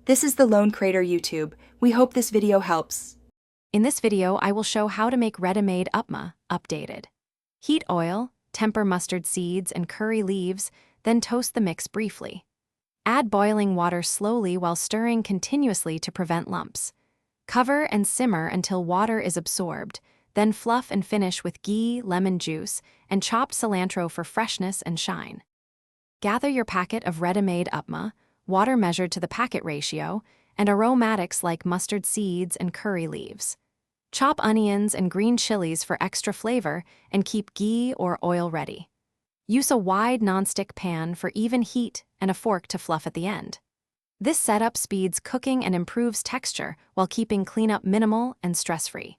This is the Lone Crater YouTube. We hope this video helps. In this video, I will show how to make ready-made upma updated. Heat oil, temper mustard seeds and curry leaves, then toast the mix briefly. Add boiling water slowly while stirring continuously to prevent lumps. Cover and simmer until water is absorbed, then fluff and finish with ghee, lemon juice, and chopped cilantro for freshness and shine. Gather your packet of ready-made upma, water measured to the packet ratio, and aromatics like mustard seeds and curry leaves. Chop onions and green chilies for extra flavor and keep ghee or oil ready. Use a wide nonstick pan for even heat and a fork to fluff at the end. This setup speeds cooking and improves texture while keeping cleanup minimal and stress-free.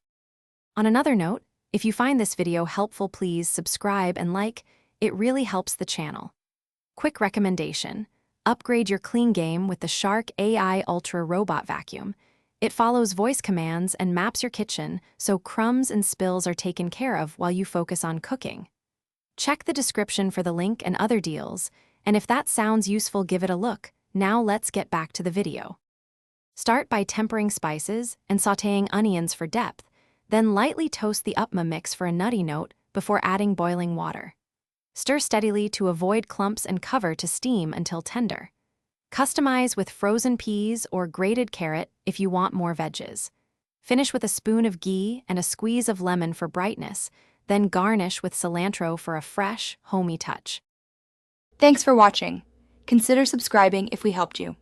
On another note, if you find this video helpful, please subscribe and like. It really helps the channel. Quick recommendation: upgrade your clean game with the Shark AI Ultra Robot Vacuum. It follows voice commands and maps your kitchen so crumbs and spills are taken care of while you focus on cooking. Check the description for the link and other deals, and if that sounds useful, give it a look. Now let's get back to the video. Start by tempering spices and sautéing onions for depth, then lightly toast the upma mix for a nutty note before adding boiling water. Stir steadily to avoid clumps and cover to steam until tender. Customize with frozen peas or grated carrot if you want more veggies. Finish with a spoon of ghee and a squeeze of lemon for brightness, then garnish with cilantro for a fresh, homey touch. Thanks for watching. Consider subscribing if we helped you.